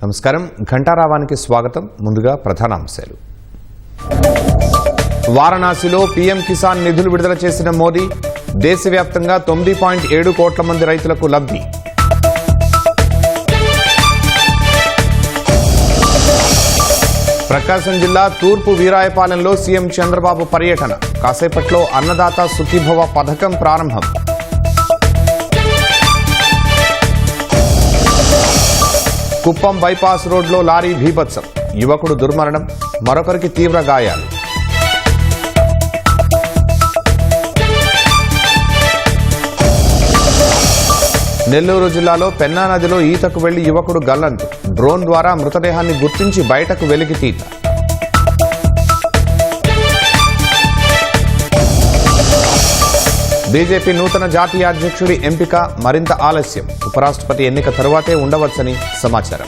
నమస్కారం ఘంటారావానికి స్వాగతం. ముందుగా ప్రధానాంశాలు. వారణాసిలో పీఎం కిసాన్ నిధులు విడుదల చేసిన మోదీ దేశవ్యాప్తంగా 9.7 కోట్ల మంది రైతులకు లబ్ధి. ప్రకాశం జిల్లా తూర్పు వీరాయపాలెంలో సీఎం చంద్రబాబు పర్యటన. కాసేపట్లో అన్నదాత సుఖీభవ పథకం ప్రారంభం. కుప్పం బైపాస్ రోడ్లో లారీ భీభత్సం. యువకుడు దుర్మరణం, మరొకరికి తీవ్ర గాయాలు. నెల్లూరు జిల్లాలో పెన్నా నదిలో ఈతకు వెళ్లి యువకుడు గల్లంతు. డ్రోన్ ద్వారా మృతదేహాన్ని గుర్తించి బయటకు వెలికితీత. బీజేపీ నూతన జాతీయ అధ్యక్షుడి ఎంపిక మరింత ఆలస్యం. ఉపరాష్ట్రపతి ఎన్నిక తరువాతే ఉండవచ్చని సమాచారం.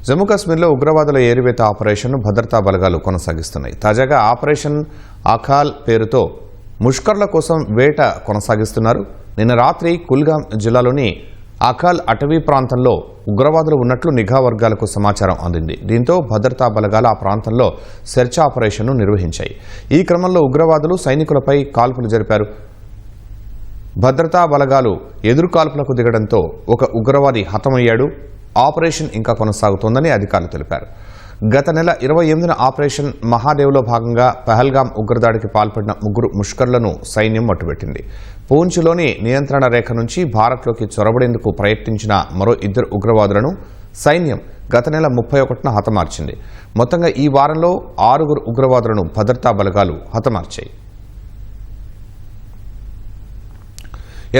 జమ్మూ కాశ్మీర్లో ఉగ్రవాదుల ఏరివేత ఆపరేషన్ను భద్రతా బలగాలు కొనసాగిస్తున్నాయి. తాజాగా ఆపరేషన్ అఖాల్ పేరుతో ముష్కర్ల కోసం వేట కొనసాగిస్తున్నారు. నిన్న రాత్రి కుల్గాం జిల్లాలోని అఖాల్ అటవీ ప్రాంతంలో ఉగ్రవాదులు ఉన్నట్లు నిఘా వర్గాలకు సమాచారం అందింది. దీంతో భద్రతా బలగాలు ఆ ప్రాంతంలో సెర్చ్ ఆపరేషన్ను నిర్వహించాయి. ఈ క్రమంలో ఉగ్రవాదులు సైనికులపై కాల్పులు జరిపారు. భద్రతా బలగాలు ఎదురు కాల్పులకు దిగడంతో ఒక ఉగ్రవాది హతమయ్యాడు. ఆపరేషన్ ఇంకా కొనసాగుతోందని అధికారులు తెలిపారు. గత నెల 28న ఆపరేషన్ మహాదేవ్లో భాగంగా పహల్గాం ఉగ్రదాడికి పాల్పడిన 3 ముష్కర్లను సైన్యం మట్టుబెట్టింది. పూంచ్లోని నియంత్రణ రేఖ నుంచి భారత్లోకి చొరబడేందుకు ప్రయత్నించిన మరో 2 ఉగ్రవాదులను సైన్యం గత నెల 31న హతమార్చింది. మొత్తంగా ఈ వారంలో 6 ఉగ్రవాదులను భద్రతా బలగాలు హతమార్చాయి.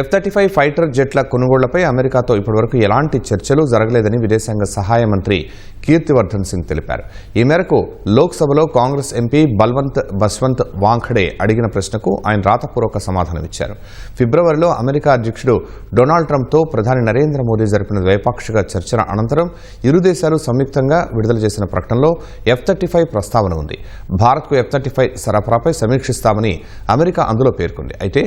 F-35 ఫైటర్ జెట్ల కొనుగోళ్లపై అమెరికాతో ఇప్పటివరకు ఎలాంటి చర్చలు జరగలేదని విదేశాంగ సహాయ మంత్రి కీర్తివర్ధన్ సింగ్ తెలిపారు. ఈ మేరకు లోక్సభలో కాంగ్రెస్ ఎంపీ బల్వంత్ బస్వంత్ వాంఖడే అడిగిన ప్రశ్నకు ఆయన రాతపూర్వక సమాధానమిచ్చారు. ఫిబ్రవరిలో అమెరికా అధ్యక్షుడు డొనాల్డ్ ట్రంప్తో ప్రధాని నరేంద్ర మోదీ జరిపిన ద్వైపాక్షిక చర్చల అనంతరం ఇరు దేశాలు సంయుక్తంగా విడుదల చేసిన ప్రకటనలో F-35 ప్రస్తావన ఉంది. భారత్కు F-35 సరఫరాపై సమీక్షిస్తామని అమెరికా అందులో పేర్కొంది. అయితే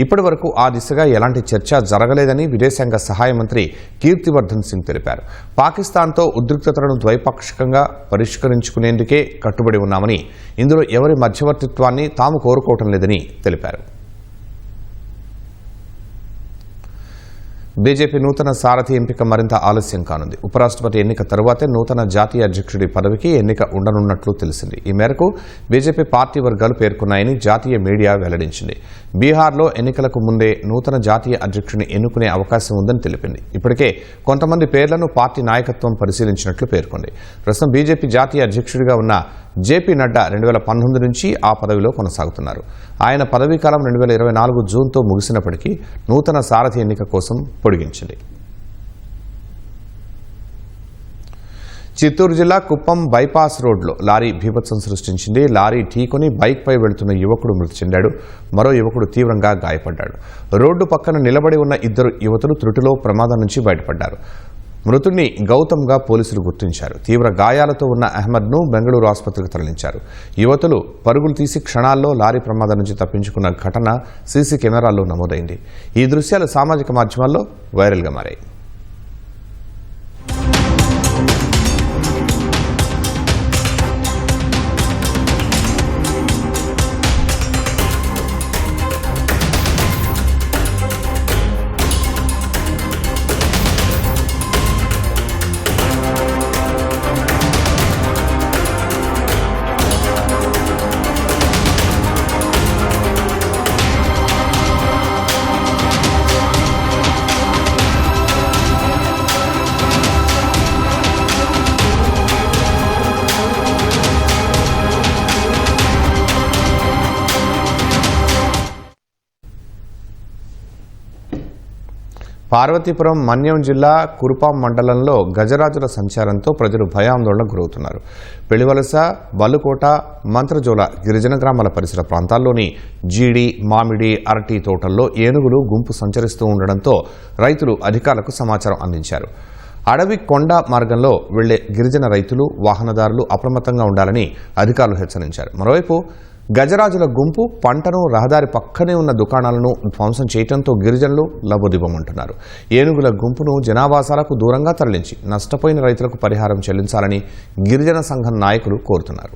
ఇప్పటి వరకు ఆ దిశగా ఎలాంటి చర్చ జరగలేదని విదేశాంగ సహాయ మంత్రి కీర్తివర్ధన్ సింగ్ తెలిపారు. పాకిస్తాన్తో ఉద్రిక్తతలను ద్వైపాక్షికంగా పరిష్కరించుకునేందుకే కట్టుబడి ఉన్నామని, ఇందులో ఎవరి మధ్యవర్తిత్వాన్ని తాము కోరుకోవటం లేదని తెలిపారు. బీజేపీ నూతన సారథి ఎంపిక మరింత ఆలస్యం కానుంది. ఉపరాష్ట్రపతి ఎన్నిక తరువాతే నూతన జాతీయ అధ్యక్షుడి పదవికి ఎన్నిక ఉండనున్నట్లు తెలిసింది. ఈ మేరకు బీజేపీ పార్టీ వర్గాలు పేర్కొన్నాయని జాతీయ మీడియా వెల్లడించింది. బీహార్లో ఎన్నికలకు ముందే నూతన జాతీయ అధ్యక్షుడిని ఎన్నుకునే అవకాశం ఉందని తెలిపింది. ఇప్పటికే కొంతమంది పేర్లను పార్టీ నాయకత్వం పరిశీలించినట్లు పేర్కొంది. ప్రస్తుతం బీజేపీ జాతీయ అధ్యక్షుడిగా ఉన్న జేపీ నడ్డా 2019 నుంచి ఆ పదవిలో కొనసాగుతున్నారు. ఆయన పదవీకాలం 2024 జూన్తో ముగిసినప్పటికీ నూతన సారథి ఎన్నిక కోసం పొడిగించింది. చిత్తూరు జిల్లా కుప్పం బైపాస్ రోడ్లో లారీ భీభత్సం సృష్టించింది. లారీ ఢీకొని బైక్పై వెళుతున్న యువకుడు మృతి చెందాడు. మరో యువకుడు తీవ్రంగా గాయపడ్డాడు. రోడ్డు పక్కన నిలబడి ఉన్న 2 యువతులు త్రుటిలో ప్రమాదం నుంచి బయటపడ్డారు. మృతుడిని గౌతమ్గా పోలీసులు గుర్తించారు. తీవ్ర గాయాలతో ఉన్న అహ్మద్ను బెంగళూరు ఆసుపత్రికి తరలించారు. యువతులు పరుగులు తీసి క్షణాల్లో లారీ ప్రమాదం నుంచి తప్పించుకున్న ఘటన సీసీ కెమెరాల్లో నమోదైంది. ఈ దృశ్యాలు సామాజిక మాధ్యమాల్లో వైరల్గా మారాయి. పార్వతీపురం మన్యం జిల్లా కురుపాం మండలంలో గజరాజుల సంచారంతో ప్రజలు భయాందోళనకు గురవుతున్నారు. పెళ్లివలస, బల్లుకోట, మంత్రజోల గిరిజన గ్రామాల పరిసర ప్రాంతాల్లోని జీడి, మామిడి, అరటి తోటల్లో ఏనుగులు గుంపు సంచరిస్తూ ఉండడంతో రైతులు అధికారులకు సమాచారం అందించారు. అడవి కొండ మార్గంలో వెళ్లే గిరిజన రైతులు, వాహనదారులు అప్రమత్తంగా ఉండాలని అధికారులు హెచ్చరించారు. మరోవైపు గజరాజుల గుంపు పంటను రహదారి పక్కనే ఉన్న దుకాణాలను ధ్వంసం చేయడంతో గిరిజనులు లబోదిబమంటున్నారు. ఏనుగుల గుంపును జనావాసాలకు దూరంగా తరలించి నష్టపోయిన రైతులకు పరిహారం చెల్లించాలని గిరిజన సంఘం నాయకులు కోరుతున్నారు.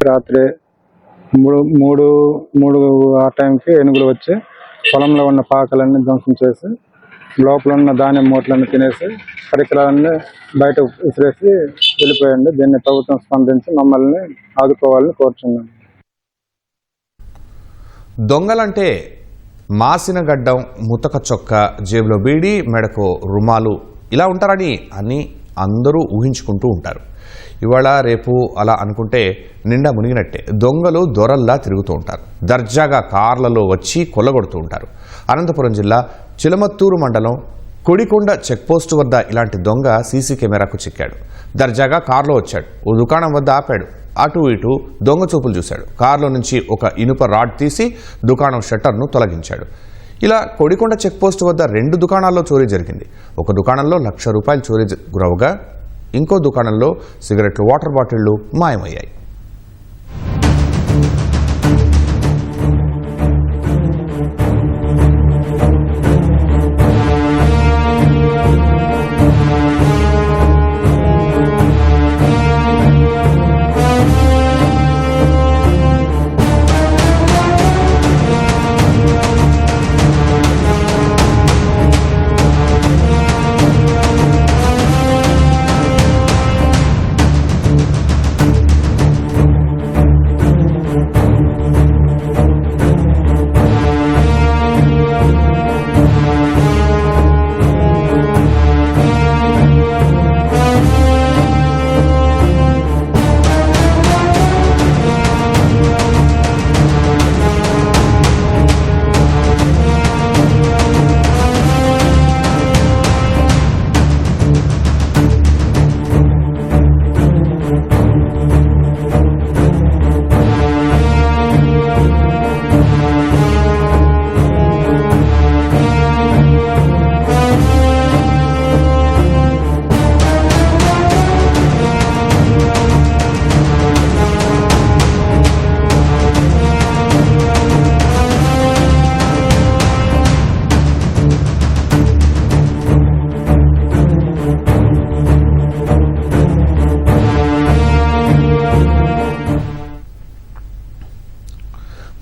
రాత్రి మూడు ఆ టైంకి ఏనుగులు వచ్చి పొలంలో ఉన్న పాకలన్నీ ధ్వంసం చేసి లోపల ఉన్న ధాన్యం మూటలన్నీ తినేసి పరికరాలన్నీ బయట విసిరేసి వెళ్ళిపోయండి. దీన్ని ప్రభుత్వం స్పందించి మమ్మల్ని ఆదుకోవాలని కోరుచున్నాం. దొంగలంటే మాసిన గడ్డం, ముతక చొక్క, జేబులో బీడి, మెడకు రుమాలు ఇలా ఉంటారని అందరూ ఊహించుకుంటూ ఉంటారు. ఇవాళ రేపు అలా అనుకుంటే నిండా మునిగినట్టే. దొంగలు దొరల్లా తిరుగుతూ ఉంటారు. దర్జాగా కార్లలో వచ్చి కొల్లగొడుతూ ఉంటారు. అనంతపురం జిల్లా చిలమత్తూరు మండలం కొడికొండ చెక్పోస్టు వద్ద ఇలాంటి దొంగ సీసీ కెమెరాకు చిక్కాడు. దర్జాగా కారులో వచ్చాడు. ఓ దుకాణం వద్ద ఆపాడు. అటు ఇటు దొంగ చూపులు చూశాడు. కారులో నుంచి ఒక ఇనుప రాడ్ తీసి దుకాణం షట్టర్ను తొలగించాడు. ఇలా కొడికొండ చెక్పోస్టు వద్ద 2 దుకాణాల్లో చోరీ జరిగింది. ఒక దుకాణంలో ₹1,00,000 చోరీ గురవగా ఇంకో దుకాణంలో సిగరెట్లు, వాటర్ బాటిళ్లు మాయమయ్యాయి.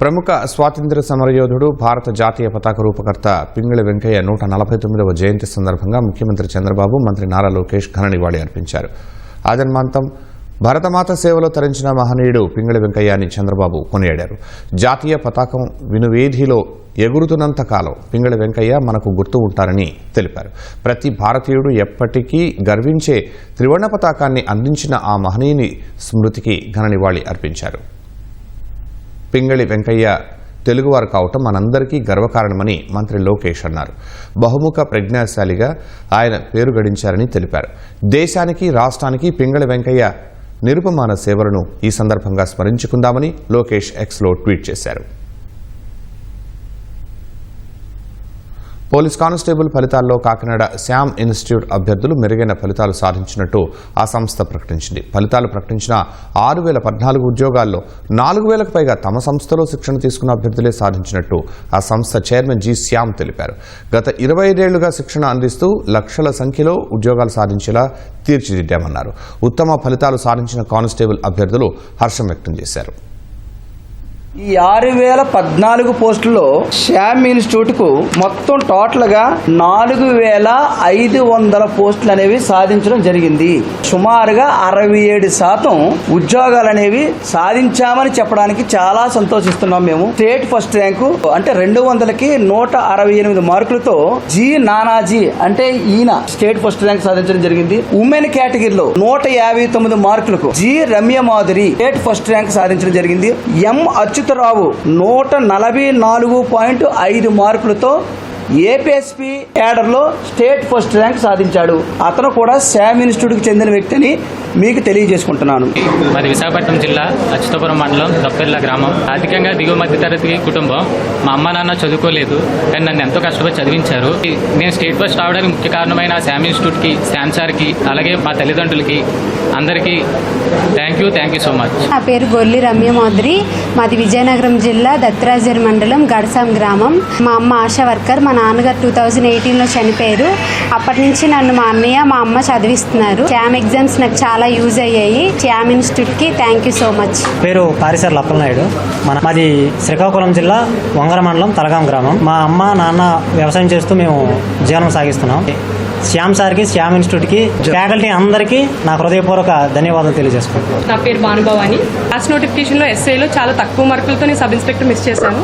ప్రముఖ స్వాతంత్ర్య సమరయోధుడు, భారత జాతీయ పతాక రూపకర్త పింగళి వెంకయ్య 149వ జయంతి సందర్భంగా ముఖ్యమంత్రి చంద్రబాబు, మంత్రి నారా లోకేష్ ఘన నివాళి అర్పించారు. ఆజన్మాంతం భరతమాత సేవలో తరించిన మహనీయుడు పింగళి వెంకయ్య అని చంద్రబాబు కొనియాడారు. జాతీయ పతాకం వినువేధిలో ఎగురుతున్నంత కాలం పింగళి వెంకయ్య మనకు గుర్తు ఉంటారని తెలిపారు. ప్రతి భారతీయుడు ఎప్పటికీ గర్వించే త్రివర్ణ పతాకాన్ని అందించిన ఆ మహనీయుని స్మృతికి ఘన నివాళి అర్పించారు. పింగళి వెంకయ్య తెలుగువారు కావటం మనందరికీ గర్వకారణమని మంత్రి లోకేష్ అన్నారు. బహుముఖ ప్రజ్ఞాశాలిగా ఆయన పేరు గడించారని తెలిపారు. దేశానికి, రాష్ట్రానికి పింగళి వెంకయ్య నిరుపమాన సేవలను ఈ సందర్భంగా స్మరించుకుందామని లోకేష్ ఎక్స్లో ట్వీట్ చేశారు. పోలీస్ కానిస్టేబుల్ ఫలితాల్లో కాకినాడ శ్యామ్ ఇన్స్టిట్యూట్ అభ్యర్థులు మెరుగైన ఫలితాలు సాధించినట్టు ఆ సంస్థ ప్రకటించింది. ఫలితాలు ప్రకటించిన 6,014 ఉద్యోగాల్లో 4,000కు పైగా తమ సంస్థలో శిక్షణ తీసుకున్న అభ్యర్థులే సాధించినట్టు ఆ సంస్థ చైర్మన్ జి శ్యామ్ తెలిపారు. గత 25 ఏళ్లుగా శిక్షణ అందిస్తూ లక్షల సంఖ్యలో ఉద్యోగాలు సాధించేలా తీర్చిదిద్దామన్నారు. ఉత్తమ ఫలితాలు సాధించిన కానిస్టేబుల్ అభ్యర్థులు హర్షం వ్యక్తం చేశారు. ఈ 6,014 పోస్టుల్లో శ్యామ్ ఇన్స్టిట్యూట్కు మొత్తం టోటల్గా 4,500 పోస్టులు అనేవి సాధించడం జరిగింది. సుమారుగా 67% ఉద్యోగాలు అనేవి సాధించామని చెప్పడానికి చాలా సంతోషిస్తున్నాం. మేము స్టేట్ ఫస్ట్ ర్యాంకు అంటే 200కి 168 మార్కులతో జి నానాజీ అంటే ఈయన స్టేట్ ఫస్ట్ ర్యాంక్ సాధించడం జరిగింది. ఉమెన్ కేటగిరీలో 159 మార్కులకు G Ramya Madhuri state first rank సాధించడం జరిగింది. ఎం అచ్యుతరావు 144.5 మార్కులతో ఏపీఎస్పీ క్యాడర్లో స్టేట్ ఫస్ట్ ర్యాంక్ సాధించాడు. అతను కూడా శ్యామ్ ఇన్స్టిట్యూట్కి చెందిన వ్యక్తిని మీకు తెలియజేసుకుంటున్నాను. మాది విశాఖపట్నం జిల్లా అచ్యుతాపురం మండలం దొప్పెర్ల గ్రామం. ఆర్థికంగా దిగువ మధ్య తరగతి కుటుంబం. మా అమ్మ నాన్న చదువుకోలేదు, కానీ నన్ను ఎంతో కష్టపడి చదివించారు. నేను స్టేట్ ఫస్ట్ రావడానికి ముఖ్య కారణమైన శ్యామ్ ఇన్స్టిట్యూట్కి, శ్యామ్ సార్కి, అలాగే మా తల్లిదండ్రులకి అందరికీ థ్యాంక్ యూ సో మచ్. నా పేరు గొల్లి రమ్య మోద్రి. మాది విజయనగరం జిల్లా దత్రాజర్ మండలం గడసాం గ్రామం. మా అమ్మ ఆశా వర్కర్. మా నాన్నగారు 2018లో చనిపోయారు. అప్పటి నుంచి నన్ను మా అన్నయ్య మా అమ్మ చదివిస్తున్నారు. క్యామ్ ఎగ్జామ్స్ నాకు చాలా యూజ్ అయ్యాయి. క్యామ్ ఇన్స్టిట్యూట్కి థ్యాంక్ యూ సో మచ్. పేరు పారిసర్ లప్పలనాయుడు. మాది శ్రీకాకుళం జిల్లా వంగర మండలం తలగాం గ్రామం. మా అమ్మ నాన్న వ్యవసాయం చేస్తూ మేము జీవనం సాగిస్తున్నాం. శ్యామ్ సార్కి, శ్యామ్ ఇన్స్టిట్యూట్కి, ఫ్యాకల్టీ అందరికీ నా హృదయపూర్వక ధన్యవాదాలు తెలియజేసుకుంటాను. నా పేరు భానుభవాని. లాస్ట్ నోటిఫికేషన్లో ఎస్ఐలో చాలా తక్కువ మార్కులతో నేను సబ్ ఇన్స్పెక్టర్ మిస్ చేశాను.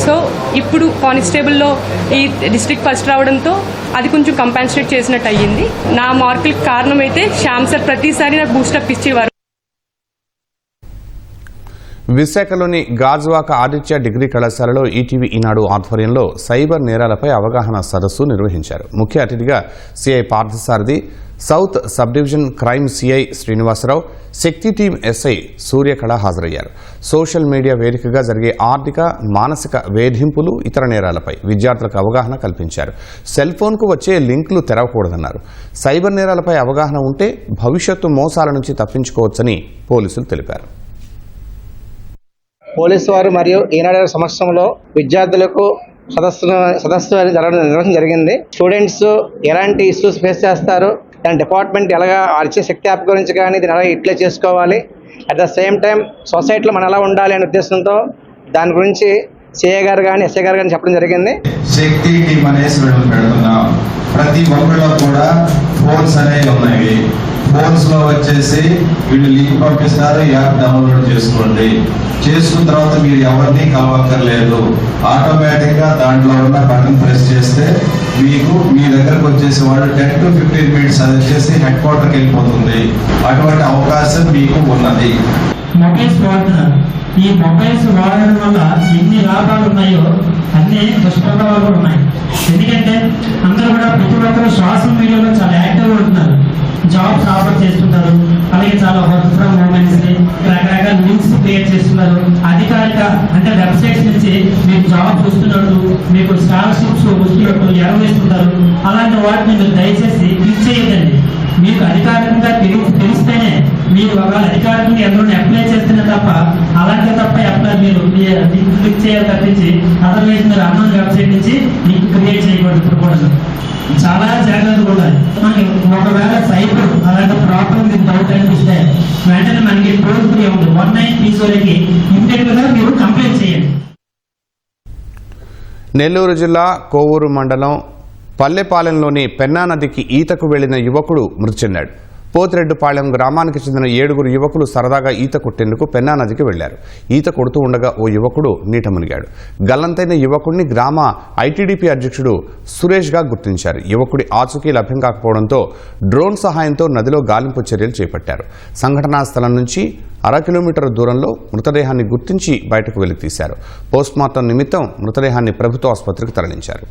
సో ఇప్పుడు కానిస్టేబుల్లో ఈ డిస్ట్రిక్ట్ ఫస్ట్ రావడంతో అది కొంచెం కంపెన్సేట్ చేసినట్టు అయ్యింది. నా మార్కులకు కారణం అయితే శ్యామ్ సార్ ప్రతిసారి నాకు బూస్టప్ ఇచ్చేవారు. విశాఖలోని గాజువాక ఆదిత్య డిగ్రీ కళాశాలలో ఈటీవీ ఈనాడు ఆధ్వర్యంలో సైబర్ నేరాలపై అవగాహన సదస్సు నిర్వహించారు. ముఖ్య అతిథిగా CI Parthasarathi, south sub division crime CI Srinivasarao, Shakti team SI Suryakala హాజరయ్యారు. సోషల్ మీడియా వేదికగా జరిగే ఆర్థిక, మానసిక వేధింపులు, ఇతర నేరాలపై విద్యార్థులకు అవగాహన కల్పించారు. సెల్ ఫోన్కు వచ్చే లింకులు తెరవకూడదన్నారు. సైబర్ నేరాలపై అవగాహన ఉంటే భవిష్యత్తు మోసాల నుంచి తప్పించుకోవచ్చని పోలీసులు తెలిపారు. పోలీసు వారు మరియు ఈనాడు సమక్షంలో విద్యార్థులకు సదస్సు నిర్వహించడం జరిగింది. స్టూడెంట్స్ ఎలాంటి ఇష్యూస్ ఫేస్ చేస్తారు, దాని డిపార్ట్మెంట్ ఎలాగా వచ్చే శక్తి యాప్ గురించి కానీ దీన్ని ఎలా యూటిలైజ్ చేసుకోవాలి, అట్ ద సేమ్ టైం సొసైటీలో మనం ఎలా ఉండాలి అనే ఉద్దేశంతో దాని గురించి సిఐ గారు కానీ ఎస్ఐ గారు కానీ చెప్పడం జరిగింది. శక్తి టీం అనేసి పెడుతున్నాం. ప్రతి ఒక్కరిలో కూడా ఫోన్స్ అనేవి ఉన్నాయి. ఫోన్స్ లో వచ్చేసి వీళ్ళు లింక్ పంపిస్తారు, యాప్ డౌన్లోడ్ చేసుకోండి. చేసుకున్న తర్వాత మీరు ఎవరిని కలవక్కర్లేదు. ఆటోమేటిక్ గా దాంట్లో ఉన్న బటన్ ప్రెస్ చేస్తే మీకు మీ దగ్గరకు వచ్చేసి వాళ్ళు 10 to 15 minutes అది వచ్చేసి హెడ్ క్వార్టర్కి వెళ్ళిపోతుంది. అటువంటి అవకాశం మీకు ఉన్నది. మొబైల్స్ వాడుతున్నారు. ఈ మొబైల్స్ వాడడం వల్ల ఎన్ని లాభాలు ఉన్నాయో అన్ని దుష్ప్రభావాలు కూడా ఉన్నాయి. ఎందుకంటే అందరూ కూడా ప్రతి ఒక్కరు సోషల్ మీడియాలో చాలా యాక్టివ్గా ఉంటున్నారు. జాబ్స్ ఆఫర్ చేస్తుంటారు. అలాగే చాలా వర్క్ ఫ్రమ్ హోమ్స్, రకరకాల లింక్స్ క్రియేట్ చేస్తున్నారు. అధికారిక అంటే వెబ్సైట్స్ నుంచి మీకు జాబ్స్ వస్తున్నట్టు, మీకు స్కాలర్షిప్స్ వస్తున్నట్టు ఎరవేస్తుంటారు. అలాంటి వాటిని మీరు దయచేసి క్లిక్ చేయదండి. మీకు అధికారికంగా తెలిస్తేనే మీరు ఒకవేళ అధికారికంగా ఎవరైనా అప్లై చేస్తేనే తప్ప అలాంటి తప్ప అప్లై మీరు క్లిక్ చేయాలి తప్పించి అదర్వైజ్ మీరు అన్నోన్ వెబ్సైట్ నుంచి లింక్ క్రియేట్ చేయకూడదు. చాలా జాగ్రత్తగా ఉండాలి. మనకి ఒకవేళ సైబర్ అలాంటి ప్రాబ్లం మీకు డౌట్ అనిపిస్తే వెంటనే మనకి టోల్ ఫ్రీ ఉంది 1930కి ఇమ్మీడియట్ గా మీరు కంప్లైంట్ చేయండి. నెల్లూరు జిల్లా కోవూరు మండలం పల్లెపాలెంలోని పెన్నా నదికి ఈతకు వెళ్లిన యువకుడు మృతి చెందాడు. పోతిరెడ్డిపాళెం గ్రామానికి చెందిన 7 యువకులు సరదాగా ఈత కొట్టేందుకు పెన్నా నదికి వెళ్లారు. ఈత కొడుతూ ఉండగా ఓ యువకుడు నీట మునిగాడు. గల్లంతైన యువకుడిని గ్రామ ఐటీడీపీ అధ్యక్షుడు సురేష్గా గుర్తించారు. యువకుడి ఆచూకీ లభ్యం కాకపోవడంతో డ్రోన్ సహాయంతో నదిలో గాలింపు చర్యలు చేపట్టారు. సంఘటనా స్థలం నుంచి 1/2 కిలోమీటర్ దూరంలో మృతదేహాన్ని గుర్తించి బయటకు వెలికి తీశారు. పోస్టుమార్టం నిమిత్తం మృతదేహాన్ని ప్రభుత్వ ఆసుపత్రికి తరలించారు.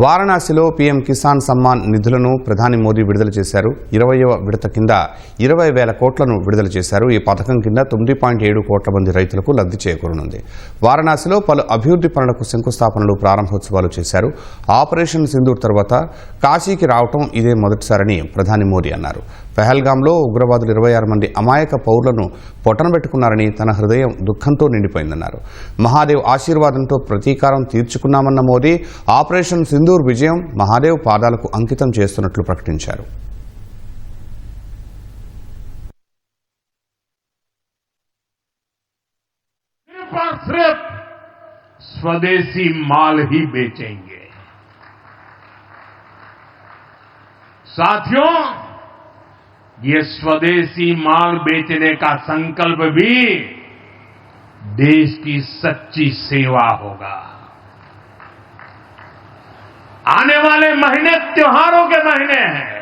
వారణాసిలో పీఎం కిసాన్ సమ్మాన్ నిధులను ప్రధాని మోదీ విడుదల చేశారు. 20వ విడత కింద 20,000 కోట్లను విడుదల చేశారు. ఈ పథకం కింద 9.7 కోట్ల మంది రైతులకు లబ్ధి చేకూరనుంది. వారణాసిలో పలు అభివృద్ధి పనులకు శంకుస్థాపనలు, ప్రారంభోత్సవాలు చేశారు. ఆపరేషన్ సింధూర్ తర్వాత కాశీకి రావటం ఇదే మొదటిసారని ప్రధాని మోదీ అన్నారు. పెహల్గాంలో ఉగ్రవాదులు 26 మంది అమాయక పౌరులను పొట్టనబెట్టుకున్నారని, తన హృదయం దుఃఖంతో నిండిపోయిందన్నారు. మహాదేవ్ ఆశీర్వాదంతో ప్రతీకారం తీర్చుకున్నామన్న మోదీ ఆపరేషన్ సింధూర్ విజయం మహాదేవ్ పాదాలకు అంకితం చేస్తున్నట్లు ప్రకటించారు. स्वदेशी माल ही बेचेंगे। साथियों, ये स्वदेशी माल बेचने का संकल्प भी देश की सच्ची सेवा होगा। आने वाले महीने त्योहारों के महीने हैं,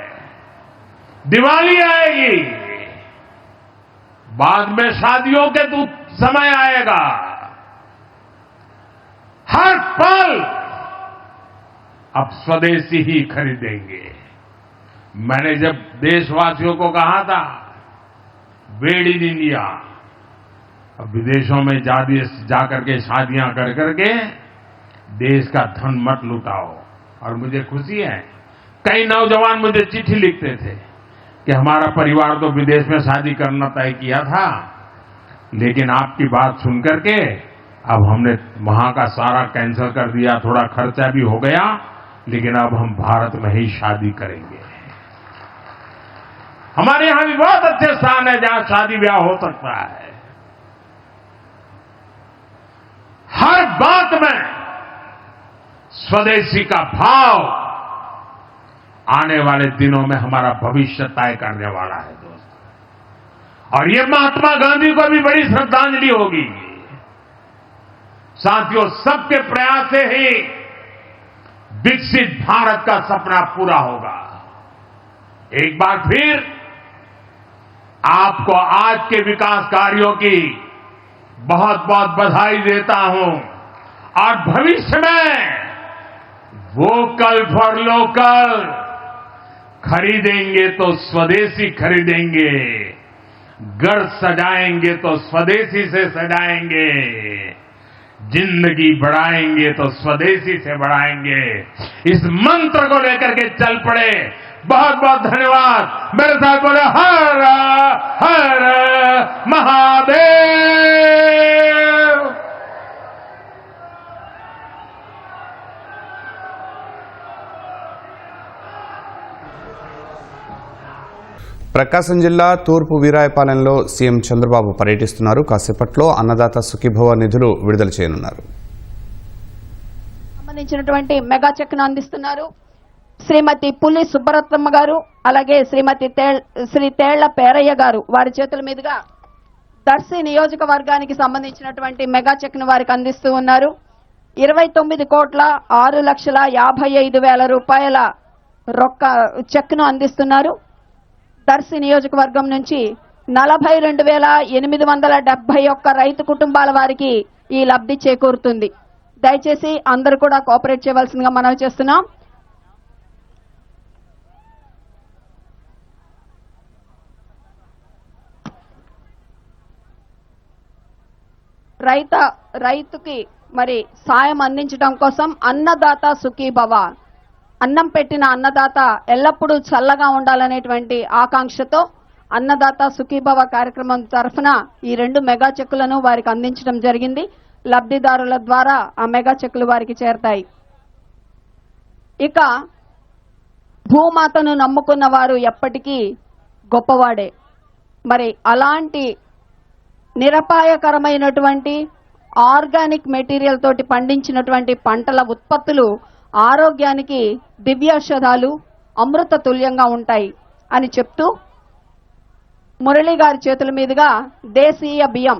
दिवाली आएगी, बाद में शादियों के समय आएगा। हर पल अब स्वदेशी ही खरीदेंगे। मैंने जब देशवासियों को कहा था मेड इन इंडिया, अब विदेशों में जाकर के शादियां कर करके देश का धन मत लुटाओ, और मुझे खुशी है, कई नौजवान मुझे चिट्ठी लिखते थे कि हमारा परिवार तो विदेश में शादी करना तय किया था, लेकिन आपकी बात सुन करके अब हमने वहां का सारा कैंसिल कर दिया, थोड़ा खर्चा भी हो गया, लेकिन अब हम भारत में ही शादी करेंगे। हमारे यहां भी बहुत अच्छे स्थान है जहां शादी ब्याह हो सकता है। हर बात में स्वदेशी का भाव आने वाले दिनों में हमारा भविष्य तय करने वाला है दोस्तों, और ये महात्मा गांधी को भी बड़ी श्रद्धांजलि होगी। साथियों, सबके प्रयास से ही विकसित भारत का सपना पूरा होगा। एक बार फिर आपको आज के विकास कार्यों की बहुत बहुत बधाई देता हूं, और भविष्य में वोकल फॉर लोकल, खरीदेंगे तो स्वदेशी खरीदेंगे, घर सजाएंगे तो स्वदेशी से सजाएंगे, जिंदगी बढ़ाएंगे तो स्वदेशी से बढ़ाएंगे। इस मंत्र को लेकर के चल पड़े। बहुत बहुत धन्यवाद। मेरे साथ बोले हर हर महादेव। ప్రకాశం జిల్లా తూర్పు వీరాయపాలెంలో సీఎం చంద్రబాబు పర్యటిస్తున్నారు. కాసేపట్లో అన్నదాత సుఖీభవ నిధులు విడుదల చేయనున్నారు. సంబంధించినటువంటి మెగా చెక్ ను అందిస్తున్నారు శ్రీమతి పులి సుబ్బరత్నమ్మ గారు, అలాగే శ్రీమతి శ్రీ తేళ్ల పేరయ్య గారు. వారి చేతుల మీదుగా దర్శి నియోజకవర్గానికి సంబంధించినటువంటి మెగా చెక్ ను వారికి అందిస్తూ ఉన్నారు. 29,06,55,000 రూపాయల చెక్ ను అందిస్తున్నారు. దర్శి నియోజకవర్గం నుంచి 42,871 రైతు కుటుంబాల వారికి ఈ లబ్ధి చేకూరుతుంది. దయచేసి అందరూ కూడా కోఆపరేట్ చేయవలసిందిగా మనవి చేస్తున్నాం. రైతుకి మరి సాయం అందించడం కోసం అన్నదాత సుఖీభవ, అన్నం పెట్టిన అన్నదాత ఎల్లప్పుడూ చల్లగా ఉండాలనేటువంటి ఆకాంక్షతో అన్నదాత సుఖీభవ కార్యక్రమం తరఫున ఈ 2 మెగా చెక్కులను వారికి అందించడం జరిగింది. లబ్ధిదారుల ద్వారా ఆ మెగా చెక్కులు వారికి చేరతాయి. ఇక భూమాతను నమ్ముకున్న వారు ఎప్పటికీ గొప్పవాడే. మరి అలాంటి నిరపాయకరమైనటువంటి ఆర్గానిక్ మెటీరియల్ తోటి పండించినటువంటి పంటల ఉత్పత్తులు ఆరోగ్యానికి దివ్యౌషధాలు, అమృత తుల్యంగా ఉంటాయి అని చెప్తూ మురళి గారి చేతుల మీదుగా దేశీయ బియ్యం,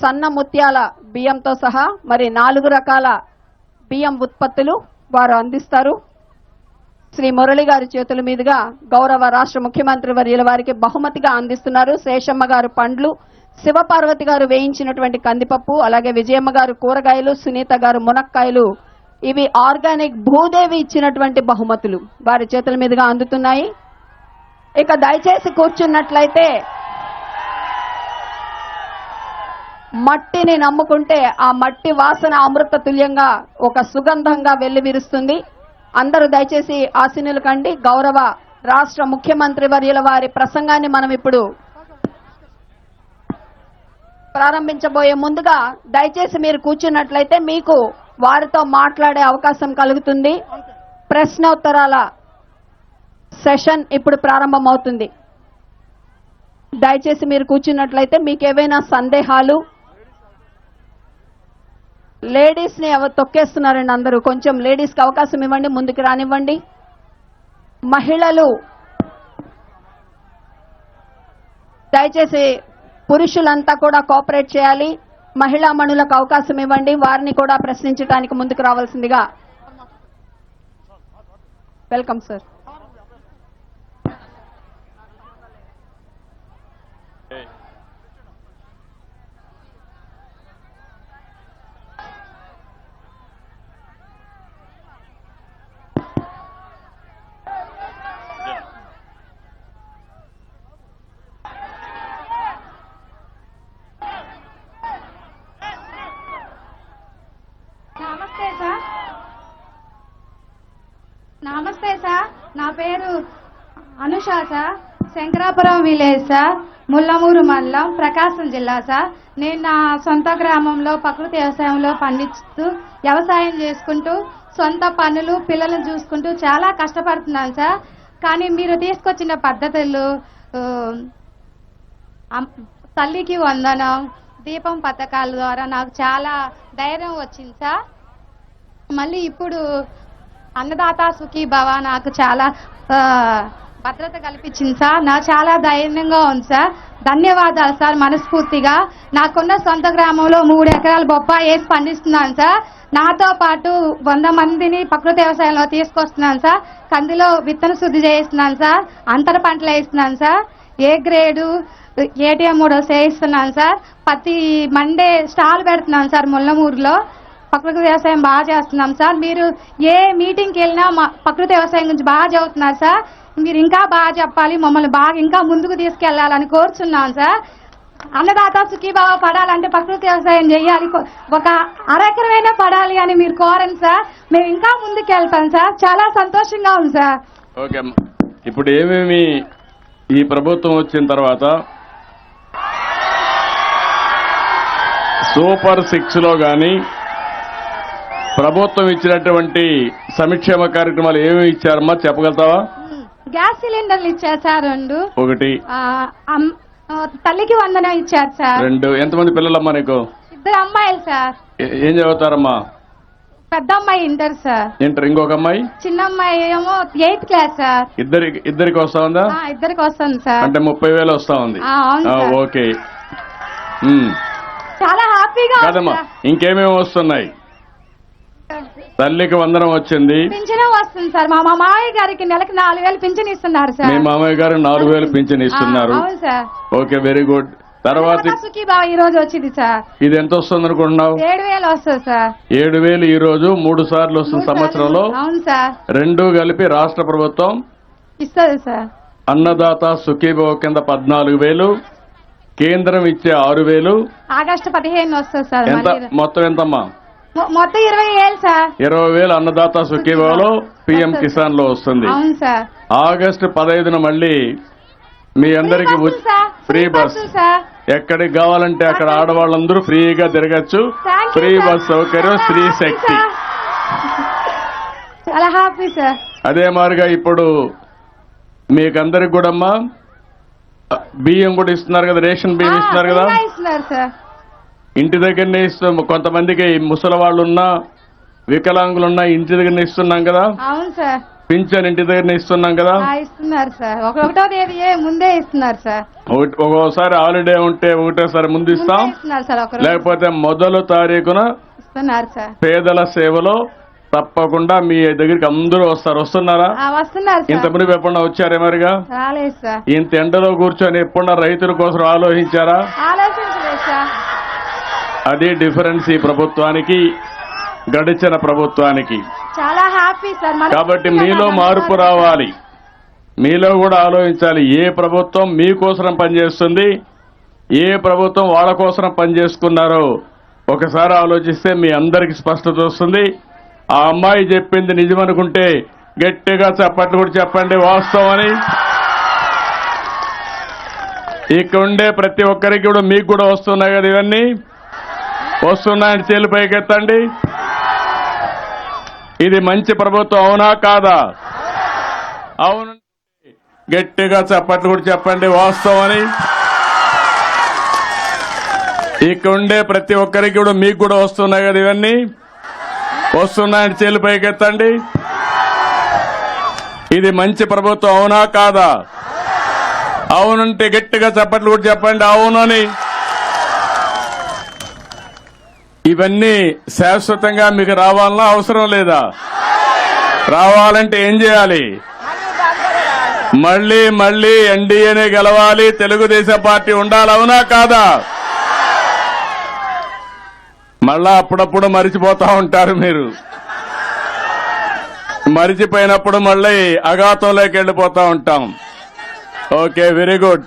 సన్న ముత్యాల బియ్యంతో సహా మరి 4 రకాల బియ్యం ఉత్పత్తులు వారు అందిస్తారు. శ్రీ మురళి గారి చేతుల మీదుగా గౌరవ రాష్ట్ర ముఖ్యమంత్రి వర్యుల వారికి బహుమతిగా అందిస్తున్నారు. శేషమ్మ గారు పండ్లు, శివపార్వతి గారు వేయించినటువంటి కందిపప్పు, అలాగే విజయమ్మ గారు కూరగాయలు, సునీత గారు మునక్కాయలు. ఇవి ఆర్గానిక్ భూదేవి ఇచ్చినటువంటి బహుమతులు వారి చేతుల మీదుగా అందుతున్నాయి. ఇక దయచేసి కూర్చున్నట్లయితే మట్టిని నమ్ముకుంటే ఆ మట్టి వాసన అమృత తుల్యంగా ఒక సుగంధంగా వెల్లివిరుస్తుంది. అందరూ దయచేసి ఆసీనులు కండి. గౌరవ రాష్ట్ర ముఖ్యమంత్రి వర్యుల వారి ప్రసంగాన్ని మనం ఇప్పుడు ప్రారంభించబోయే ముందుగా దయచేసి మీరు కూర్చున్నట్లయితే మీకు వారితో మాట్లాడే అవకాశం కలుగుతుంది. ప్రశ్నోత్తరాల సెషన్ ఇప్పుడు ప్రారంభమవుతుంది. దయచేసి మీరు కూర్చున్నట్లయితే మీకు ఏవైనా సందేహాలు, లేడీస్ ని తొక్కేస్తున్నారండి అందరూ, కొంచెం లేడీస్ కి అవకాశం ఇవ్వండి, ముందుకు రానివ్వండి. మహిళలు దయచేసి పురుషులంతా కూడా కోఆపరేట్ చేయాలి. మహిళా మణులకు అవకాశం ఇవ్వండి, వారిని కూడా ప్రశ్నించడానికి ముందుకు రావాల్సిందిగా. Welcome sir. నమస్తే సార్. నమస్తే సార్, నా పేరు Anusha sir, Shankarapuram village sir, Mullamuru మండలం, ప్రకాశం జిల్లా సార్. నేను నా సొంత గ్రామంలో ప్రకృతి వ్యవసాయంలో పండిస్తూ వ్యవసాయం చేసుకుంటూ సొంత పనులు పిల్లలను చూసుకుంటూ చాలా కష్టపడుతున్నాను సార్. కానీ మీరు తీసుకొచ్చిన పద్ధతులు తల్లికి వందనం, దీపం పథకాల ద్వారా నాకు చాలా ధైర్యం వచ్చింది సార్. మళ్ళీ ఇప్పుడు అన్నదాత సుఖీ భవ నాకు చాలా భద్రత కల్పించింది సార్. నాకు చాలా ధైర్యంగా ఉంది సార్. ధన్యవాదాలు సార్ మనస్ఫూర్తిగా. నాకున్న సొంత గ్రామంలో 3 ఎకరాల బొప్పాయి వేసి పండిస్తున్నాను సార్. నాతో పాటు 100 మందిని ప్రకృతి వ్యవసాయంలో తీసుకొస్తున్నాను సార్. కందిలో విత్తన శుద్ధి చేయిస్తున్నాను సార్, అంతర పంటలు వేస్తున్నాను సార్, ఏ గ్రేడు ఏటీఎం కూడా చేయిస్తున్నాను సార్. ప్రతి మండే స్టాల్ పెడుతున్నాను సార్ ముల్లమూరులో. ప్రకృతి వ్యవసాయం బాగా చేస్తున్నాం సార్. మీరు ఏ మీటింగ్కి వెళ్ళినా మా ప్రకృతి వ్యవసాయం గురించి బాగా చదువుతున్నారు సార్. మీరు ఇంకా బాగా చెప్పాలి, మమ్మల్ని బాగా ఇంకా ముందుకు తీసుకెళ్లాలని కోరుచున్నాను సార్. అన్నదాత సుఖీభావ పడాలంటే ప్రకృతి వ్యవసాయం చేయాలి, ఒక అరెకరమైనా పడాలి అని మీరు కోరండి సార్. మేము ఇంకా ముందుకు వెళ్తాం సార్. చాలా సంతోషంగా ఉంది సార్. ఓకే, ఇప్పుడు ఏమేమి ఈ ప్రభుత్వం వచ్చిన తర్వాత సూపర్ 6 లో కానీ ప్రభుత్వం ఇచ్చినటువంటి సంక్షేమ కార్యక్రమాలు ఏమేమి ఇచ్చారమ్మా చెప్పగలుగుతావా? గ్యాస్ సిలిండర్లు ఇచ్చారు సార్ 2. ఒకటి తల్లికి వందనం ఇచ్చారు సార్. 2. ఎంతమంది పిల్లలమ్మా నీకు? 2 అమ్మాయిలు సార్. ఏం చదువుతారమ్మా? పెద్ద అమ్మాయి ఇంటర్ సార్. ఇంటర్. ఇంకొక అమ్మాయి? చిన్న అమ్మాయి ఏమో 8th క్లాస్ సార్. ఇద్దరికి వస్తా ఉందా? ఇద్దరికి వస్తుంది సార్. అంటే 30,000 వస్తా ఉంది. అవును సార్. ఓకే, చాలా హ్యాపీగా కాదమ్మా. ఇంకేమేమి వస్తున్నాయి? తల్లికి వందనం వచ్చింది, పింఛను వస్తుంది సార్. మా మామయ్య గారికి నెలకి 4,000 పింఛన్ ఇస్తున్నారు సార్. మీ మామయ్య గారు 4,000 పింఛన్ ఇస్తున్నారు. అవును సార్. Okay, very good. తర్వాత సుఖీభావ ఈ రోజు వచ్చింది సార్. ఇది ఎంత వస్తుంది అనుకుంటున్నావు? 7,000 వస్తుంది సార్. 7,000 ఈ రోజు 3 సార్లు వస్తుంది సంవత్సరంలో. అవును సార్. 2 కలిపి రాష్ట్ర ప్రభుత్వం ఇస్తుంది సార్. అన్నదాత సుఖీభావ కింద 14,000, కేంద్రం ఇచ్చే 6,000. ఆగస్టు 15 వస్తుంది సార్. ఎంత మొత్తం ఎంతమ్మా? మొత్తం 20,000 సార్. 20,000 అన్నదాత సుఖీభావలో పిఎం కిసాన్ లో వస్తుంది. అవును సార్. ఆగస్టు 15న మళ్ళీ మీ అందరికి ఫ్రీ బస్. ఎక్కడికి కావాలంటే అక్కడ ఆడవాళ్ళందరూ ఫ్రీగా తిరగచ్చు. ఫ్రీ బస్ సౌకర్యం, స్త్రీ శక్తి. చాలా హ్యాపీ సార్. అదే మాదిరిగా ఇప్పుడు మీకందరికి కూడా అమ్మా బియ్యం కూడా ఇస్తున్నారు కదా, రేషన్ బియ్యం ఇస్తున్నారు కదా. ఇస్తున్నారు సార్. ఇంటి దగ్గరనే ఇస్తాం. కొంతమందికి ముసలి వాళ్ళు ఉన్నా, వికలాంగులున్నా ఇంటి దగ్గరనే ఇస్తున్నాం కదా. అవును సార్. పింఛన్ ఇంటి దగ్గరనే ఇస్తున్నాం కదా. ఇస్తున్నారు సార్. 1వ తేదీ ముందే ఇస్తున్నారు సార్. ఒక్కోసారి హాలిడే ఉంటే ఒకటేసారి ముందు ఇస్తాం, లేకపోతే మొదలు తారీఖున ఇస్తున్నారు సార్. పేదల సేవలో తప్పకుండా మీ దగ్గరికి అందరూ వస్తారు. వస్తున్నారా? వస్తున్నారు. ఇంతమంది ఎప్పుడన్నా వచ్చారే మరిగా? రాలేదు సార్. ఇంత ఎండలో కూర్చొని ఎప్పుడన్నా రైతుల కోసం ఆలోచించారా? ఆలోచించలేదు సార్. అది డిఫరెన్స్ ఈ ప్రభుత్వానికి, గడిచిన ప్రభుత్వానికి. చాలా హ్యాపీ సార్. కాబట్టి మీలో మార్పు రావాలి, మీలో కూడా ఆలోచించాలి. ఏ ప్రభుత్వం మీకోసం పనిచేస్తుంది, ఏ ప్రభుత్వం వాళ్ళ కోసం పనిచేసుకున్నారో ఒకసారి ఆలోచిస్తే మీ అందరికి స్పష్టత వస్తుంది. ఆ అమ్మాయి చెప్పింది నిజమనుకుంటే గట్టిగా చప్పట్లు కూడా చెప్పండి వాస్తవం అని. ఇక్కడ ఉండే ప్రతి ఒక్కరికి కూడా మీకు కూడా వస్తున్నాయి కదా, ఇవన్నీ వస్తున్నాయని చేలు పైకెత్తండి. ఇది మంచి ప్రభుత్వం అవునా కాదా? అవును, గట్టిగా చప్పట్లు కూడా చెప్పండి వాస్తవం అని. ఇక్కడ ఉండే ప్రతి ఒక్కరికి కూడా మీకు కూడా వస్తున్నాయి కదా, ఇవన్నీ వస్తున్నాయని చేలు పైకెత్తండి. ఇది మంచి ప్రభుత్వం అవునా కాదా? అవునంటే గట్టిగా చప్పట్లు కూడా చెప్పండి అవును అని. ఇవన్నీ శాశ్వతంగా మీకు రావాలన్నా అవసరం లేదా? రావాలంటే ఏం చేయాలి? మళ్లీ మళ్లీ ఎన్డీఏనే గెలవాలి, తెలుగుదేశం పార్టీ ఉండాలి, అవునా కాదా? మళ్ళా అప్పుడప్పుడు మరిచిపోతా ఉంటారు మీరు. మరిచిపోయినప్పుడు మళ్ళీ అఘాతంలోకి వెళ్ళిపోతా ఉంటాం. Okay, very good.